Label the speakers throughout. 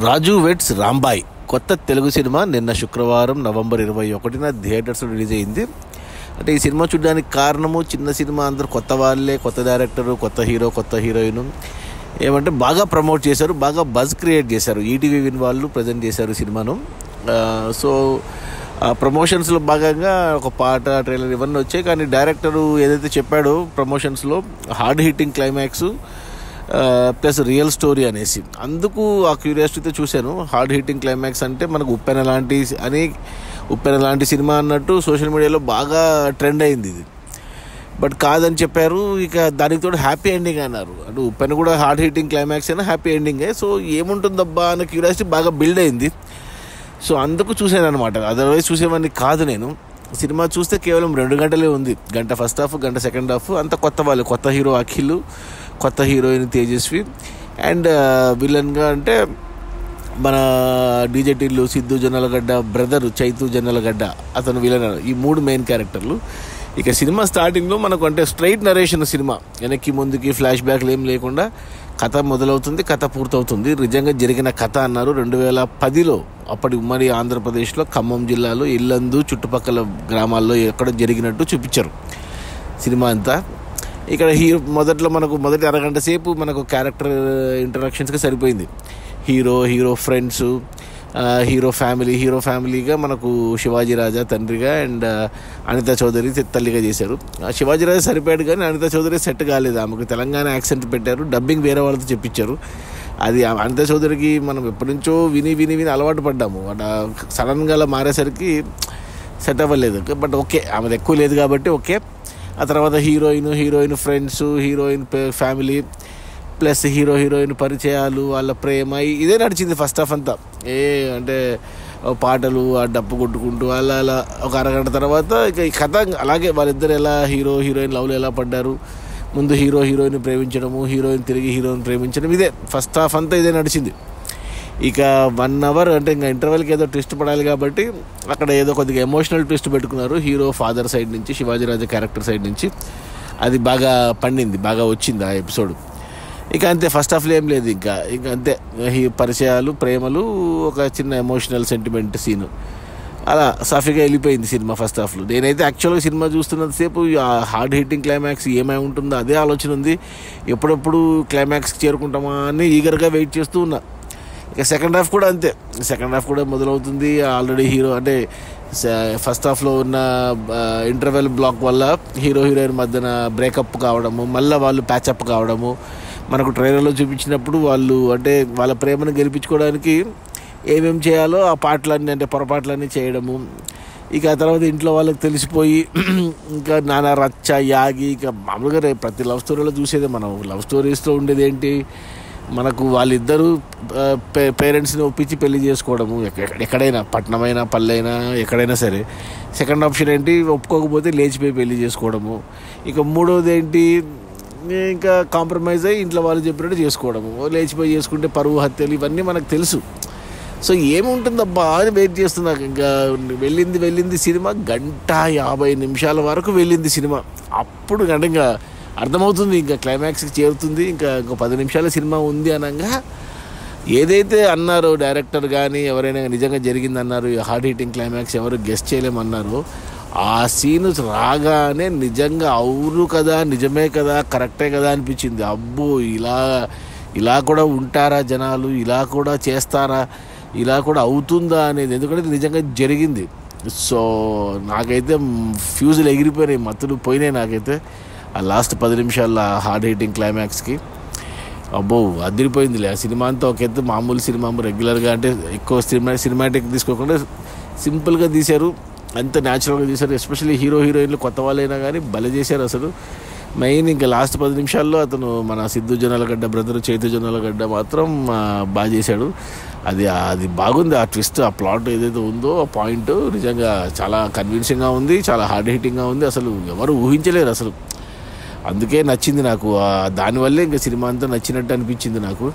Speaker 1: రాజు weds Rambai కొత్త Telugu cinema నిన్న శుక్రవారం నవంబర్ 21న థియేటర్స్లో రిలీజ్ అయింది. అంటే ఈ సినిమా చూడడానికి కారణము చిన్న సినిమా, అందరూ కొత్త వాళ్ళే, కొత్త డైరెక్టరు, కొత్త హీరో, కొత్త హీరోయిన్ ఏమంటే బాగా ప్రమోట్ చేశారు, బాగా బజ్ క్రియేట్ చేశారు. ఈటీవీ విన్ వాళ్ళు ప్రజెంట్ చేశారు సినిమాను. సో ప్రమోషన్స్లో భాగంగా ఒక పాట, ట్రైలర్ ఇవన్నీ వచ్చాయి. కానీ డైరెక్టరు ఏదైతే చెప్పాడో ప్రమోషన్స్లో hard hitting climax plus real story అనేసి, అందుకు ఆ క్యూరియాసిటీతో చూశాను. హార్డ్ హిట్టింగ్ క్లైమాక్స్ అంటే మనకు ఉప్పెన లాంటి సినిమా అన్నట్టు సోషల్ మీడియాలో బాగా ట్రెండ్ అయింది ఇది. బట్ కాదని చెప్పారు. ఇక దానికి తోడు హ్యాపీ ఎండింగ్ అన్నారు. అంటే ఉప్పెన కూడా హార్డ్ హిట్టింగ్ క్లైమాక్స్ అయినా హ్యాపీ ఎండింగే. సో ఏముంటుందబ్బా అన్న క్యూరియాసిటీ బాగా బిల్డ్ అయింది. సో అందుకు చూశాను అనమాట. అదర్వైజ్ చూసేవాడిని కాదు నేను. సినిమా చూస్తే కేవలం 2 గంటలే ఉంది. గంట ఫస్ట్ హాఫ్, గంట సెకండ్ హాఫ్. అంత కొత్త వాళ్ళు, కొత్త హీరో అఖిల్, కొత్త హీరోయిన్ తేజస్వి, అండ్ విలన్గా అంటే మన డీజే టిల్లు, సిద్ధు జొన్నలగడ్డ బ్రదర్ చైతు జొన్నలగడ్డ, అతను విలన్. ఈ 3 మెయిన్ క్యారెక్టర్లు. ఇక సినిమా స్టార్టింగ్లో మనకు అంటే స్ట్రైట్ నరేషన్ సినిమా, వెనక్కి ముందుకి ఫ్లాష్ బ్యాక్లు ఏం లేకుండా కథ మొదలవుతుంది, కథ పూర్తవుతుంది. నిజంగా జరిగిన కథ అన్నారు. 2010లో అప్పటి ఉమ్మడి ఆంధ్రప్రదేశ్లో ఖమ్మం జిల్లాలో ఇల్లందు చుట్టుపక్కల గ్రామాల్లో ఎక్కడ జరిగినట్టు చూపించారు సినిమా అంతా. ఇక్కడ మొదట్లో మనకు మొదటి అరగంట సేపు మనకు క్యారెక్టర్ ఇంట్రడక్షన్స్గా సరిపోయింది. హీరో ఫ్రెండ్స్, హీరో ఫ్యామిలీగా మనకు శివాజీ రాజా తండ్రిగా అండ్ అనితా చౌదరి తల్లిగా చేశారు. శివాజీ రాజా సరిపోయాడు కానీ అనితా చౌదరి సెట్ కాలేదు. ఆమెకు తెలంగాణ యాక్సెంట్ పెట్టారు, డబ్బింగ్ వేరే వాళ్ళతో చెప్పించారు. అది అనితా చౌదరికి మనం ఎప్పటి నుంచో విని అలవాటు పడ్డాము. సడన్గా అలా మారేసరికి సెట్ అవ్వలేదు. బట్ ఓకే, ఆమెది ఎక్కువ లేదు కాబట్టి ఓకే. ఆ తర్వాత heroine friends, heroine family plus heroine పరిచయాలు, వాళ్ళ ప్రేమ, ఇదే నడిచింది ఫస్ట్ హాఫ్ అంతా. అంటే పాటలు, ఆ డప్పు కొట్టుకుంటూ అలా ఒక అరగంట తర్వాత ఇక ఈ కథ అలాగే వాళ్ళిద్దరు ఎలా హీరోయిన్ లవ్లో ఎలా పడ్డారు, ముందు హీరోయిన్ ప్రేమించడము, హీరోయిన్ తిరిగి హీరోయిన్ ప్రేమించడం, ఇదే ఫస్ట్ హాఫ్ అంతా ఇదే నడిచింది. ఇక 1 అవర్ అంటే ఇంకా ఇంటర్వెల్కి ఏదో ట్విస్ట్ పడాలి కాబట్టి అక్కడ ఏదో కొద్దిగా ఎమోషనల్ ట్విస్ట్ పెట్టుకున్నారు హీరో ఫాదర్ సైడ్ నుంచి, శివాజీరాజా క్యారెక్టర్ సైడ్ నుంచి. అది బాగా పండింది, బాగా వచ్చింది ఆ ఎపిసోడ్. ఇక అంతే, ఫస్ట్ హాఫ్లో ఏం లేదు. ఇంకా అంతే, పరిచయాలు, ప్రేమలు, ఒక చిన్న ఎమోషనల్ సెంటిమెంట్ సీను, అలా సాఫీగా వెళ్ళిపోయింది సినిమా ఫస్ట్ హాఫ్లో. నేనైతే యాక్చువల్గా సినిమా చూస్తున్నంతసేపు హార్డ్ హిట్టింగ్ క్లైమాక్స్ ఏమై ఉంటుందో అదే ఆలోచన ఉంది. ఎప్పుడెప్పుడు క్లైమాక్స్కి చేరుకుంటామా అని ఈగర్గా వెయిట్ చేస్తూ ఉన్నా. ఇక సెకండ్ హాఫ్ కూడా అంతే, సెకండ్ హాఫ్ కూడా మొదలవుతుంది. ఆల్రెడీ హీరో అంటే ఫస్ట్ హాఫ్లో ఉన్న ఇంటర్వెల్ బ్లాక్ వల్ల హీరోయిన్ మధ్యన బ్రేకప్ కావడము, మళ్ళీ వాళ్ళు ప్యాచప్ కావడము, మనకు ట్రైలర్లో చూపించినప్పుడు వాళ్ళు అంటే వాళ్ళ ప్రేమను గెలిపించుకోవడానికి ఏమేమి చేయాలో ఆ పాటలన్నీ అంటే పొరపాట్లన్నీ చేయడము. ఇక ఆ తర్వాత ఇంట్లో వాళ్ళకి తెలిసిపోయి ఇంకా నానా రచ్చ యాగి. ఇక మామూలుగా ప్రతి లవ్ స్టోరీలో చూసేదే మనం. లవ్ స్టోరీస్లో ఉండేది ఏంటి, మనకు వాళ్ళిద్దరూ పేరెంట్స్ని ఒప్పించి పెళ్లి చేసుకోవడము, ఎక్కడైనా పట్టణమైనా పల్లెైనా ఎక్కడైనా సరే. సెకండ్ ఆప్షన్ ఏంటి, ఒప్పుకోకపోతే లేచిపోయి పెళ్లి చేసుకోవడము. ఇక మూడోది ఏంటి, ఇంకా కాంప్రమైజ్ అయ్యి ఇంట్లో వాళ్ళు చెప్పినట్టు చేసుకోవడము, లేచిపోయి చేసుకుంటే పరువు హత్యలు, ఇవన్నీ మనకు తెలుసు. సో ఏముంటుందబ్బా అని వెయిట్ చేస్తున్నా. ఇంకా వెళ్ళింది సినిమా 1:50 వరకు వెళ్ళింది సినిమా. అప్పుడు ఇంకా అర్థమవుతుంది, ఇంకా క్లైమాక్స్కి చేరుతుంది, ఇంకా 10 నిమిషాల సినిమా ఉంది అనగా ఏదైతే అన్నారో డైరెక్టర్ కానీ ఎవరైనా నిజంగా జరిగిందన్నారు, హార్డ్ హిట్టింగ్ క్లైమాక్స్ ఎవరు గెస్ట్ చేయలేమన్నారో, ఆ సీను రాగానే నిజంగా అవును కదా, నిజమే కదా, కరెక్టే కదా అనిపించింది. అబ్బో, ఇలా కూడా ఉంటారా జనాలు, ఇలా కూడా చేస్తారా, ఇలా కూడా అవుతుందా అనేది. ఎందుకంటే నిజంగా జరిగింది. సో నాకైతే ఫ్యూజులు ఎగిరిపోయినాయి, మత్తులు పోయినాయి నాకైతే ఆ లాస్ట్ 10 నిమిషాల హార్డ్ హిట్టింగ్ క్లైమాక్స్కి. అబ్బో అదిరిపోయిందిలే. ఆ సినిమా అంతా ఒక ఎత్తు, మామూలు సినిమా రెగ్యులర్గా అంటే ఎక్కువ సినిమాటిక్ తీసుకోకుండా సింపుల్గా తీశారు, అంత న్యాచురల్గా తీశారు. ఎస్పెషల్లీ హీరోయిన్లు కొత్త వాళ్ళైనా కానీ భలే చేశారు అసలు. మెయిన్ ఇంకా లాస్ట్ 10 నిమిషాల్లో అతను మన సిద్ధు జొన్నలగడ్డ బ్రదర్ చైతు జొన్నలగడ్డ మాత్రం బాగా చేశాడు. అది బాగుంది. ఆ ట్విస్ట్, ఆ ప్లాట్ ఏదైతే ఉందో ఆ పాయింట్ నిజంగా చాలా కన్విన్సింగ్గా ఉంది, చాలా హార్డ్ హిట్టింగ్గా ఉంది. అసలు ఎవరు ఊహించలేరు అసలు. అందుకే నచ్చింది నాకు. దానివల్లే ఇంకా సినిమా అంతా నచ్చినట్టు అనిపించింది నాకు.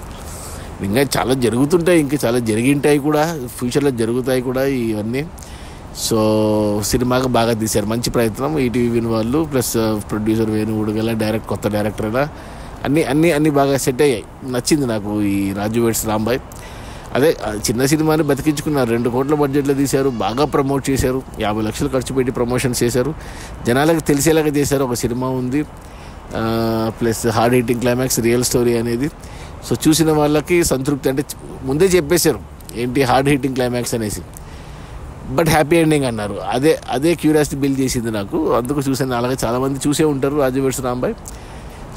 Speaker 1: ఇంకా చాలా జరుగుతుంటాయి, ఇంకా చాలా జరిగింటాయి కూడా, ఫ్యూచర్లో జరుగుతాయి కూడా ఇవన్నీ. సో సినిమాగా బాగా తీశారు, మంచి ప్రయత్నం ఈటీవీ విన్ వాళ్ళు, ప్లస్ ప్రొడ్యూసర్ వేణు ఉడగల, కొత్త డైరెక్టర్ అన్నీ బాగా సెట్ అయ్యాయి. నచ్చింది నాకు ఈ రాజు వెడ్స్ రాంబాయ్. అదే చిన్న సినిమాని బతికించుకున్నారు. 2 కోట్ల బడ్జెట్లో తీశారు, బాగా ప్రమోట్ చేశారు, 50 లక్షలు ఖర్చు పెట్టి ప్రమోషన్స్ చేశారు, జనాలకు తెలిసేలాగా చేశారు. ఒక సినిమా ఉంది, plus hard hitting climax, real story అనేది. సో చూసిన వాళ్ళకి సంతృప్తి, అంటే ముందే చెప్పేశారు ఏంటి హార్డ్ హిట్టింగ్ క్లైమాక్స్ అనేసి, బట్ హ్యాపీ ఎండింగ్ అన్నారు. అదే క్యూరియాసిటీ బిల్డ్ చేసింది నాకు, అందుకు చూసాను. అలాగే చాలామంది చూసే ఉంటారు రాజు వెడ్స్ రాంబాయ్.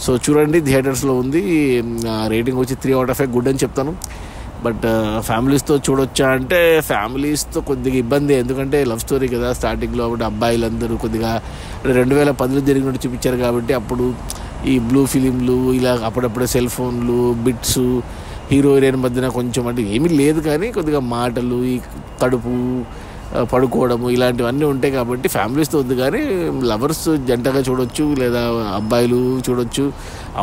Speaker 1: సో చూడండి, థియేటర్స్లో ఉంది. రేటింగ్ వచ్చి 3/5 గుడ్ అని చెప్తాను. బట్ ఫ్యామిలీస్తో చూడొచ్చా అంటే ఫ్యామిలీస్తో కొద్దిగా ఇబ్బంది, ఎందుకంటే లవ్ స్టోరీ కదా స్టార్టింగ్లో. కాబట్టి అబ్బాయిలందరూ కొద్దిగా 2010లో జరిగినట్టు చూపించారు కాబట్టి అప్పుడు ఈ బ్లూ ఫిలింలు ఇలా అప్పుడప్పుడే సెల్ ఫోన్లు, బిట్స్, హీరో హీరోయిన్ మధ్యన కొంచెం అంటే ఏమీ లేదు కానీ కొద్దిగా మాటలు, ఈ కడుపు పడుకోవడము ఇలాంటివన్నీ ఉంటాయి. కాబట్టి ఫ్యామిలీస్తో వద్దు, కానీ లవర్స్ జంటగా చూడొచ్చు, లేదా అబ్బాయిలు చూడొచ్చు,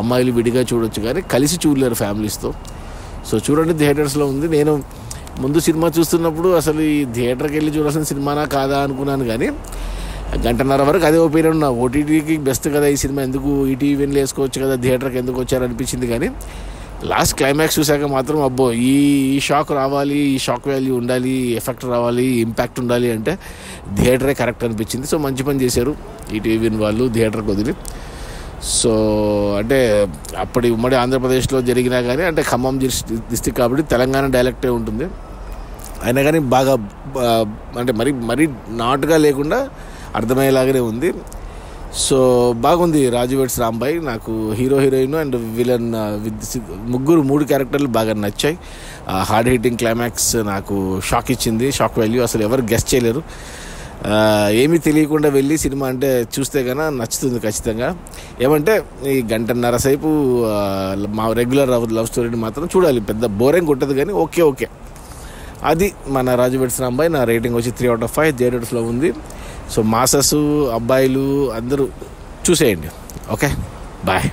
Speaker 1: అమ్మాయిలు విడిగా చూడొచ్చు, కానీ కలిసి చూడలేరు ఫ్యామిలీస్తో. సో చూడండి, థియేటర్స్లో ఉంది. నేను ముందు సినిమా చూస్తున్నప్పుడు అసలు ఈ థియేటర్కి వెళ్ళి చూడాల్సిన సినిమానా కాదా అనుకున్నాను, కానీ 1.5 గంటల వరకు అదే ఒపీనియన్ ఉన్నా. ఓటీటీకి బెస్ట్ కదా ఈ సినిమా, ఎందుకు ఈటీవీని వేసుకోవచ్చు కదా, థియేటర్కి ఎందుకు వచ్చారనిపించింది. కానీ లాస్ట్ క్లైమాక్స్ చూశాక మాత్రం అబ్బో, ఈ షాక్ రావాలి, ఈ షాక్ వాల్యూ ఉండాలి, ఎఫెక్ట్ రావాలి, ఇంపాక్ట్ ఉండాలి అంటే థియేటరే కరెక్ట్ అనిపించింది. సో మంచి పని చేశారు ఈటీవీ వాళ్ళు థియేటర్కి వదిలి. సో అంటే అప్పటి ఉమ్మడి ఆంధ్రప్రదేశ్లో జరిగినా కానీ, అంటే ఖమ్మం డిస్టిక్ కాబట్టి తెలంగాణ డైలెక్టే ఉంటుంది, అయినా కానీ బాగా అంటే మరీ నాటుగా లేకుండా అర్థమయ్యేలాగానే ఉంది. సో బాగుంది రాజు వెడ్స్ రాంబాయ్. నాకు హీరో హీరోయిన్ అండ్ విలన్ ముగ్గురు 3 క్యారెక్టర్లు బాగా నచ్చాయి. హార్డ్ హిట్టింగ్ క్లైమాక్స్ నాకు షాక్ ఇచ్చింది, షాక్ వాల్యూ అసలు ఎవరు గెస్ చేయలేరు. ఏమీ తెలియకుండా వెళ్ళి సినిమా అంటే చూస్తే కన్నా నచ్చుతుంది ఖచ్చితంగా. ఏమంటే ఈ 1.5 గంటల సేపు మా రెగ్యులర్ లవ్ స్టోరీని మాత్రం చూడాలి, పెద్ద బోరింగ్ ఉంటుంది కానీ ఓకే. అది మన రాజు వెడ్స్ రాంబాయ్. నా రేటింగ్ వచ్చి 3/5 థియేటర్స్లో ఉంది. సో మాసస్, అబ్బాయిలు అందరూ చూసేయండి. Okay, bye.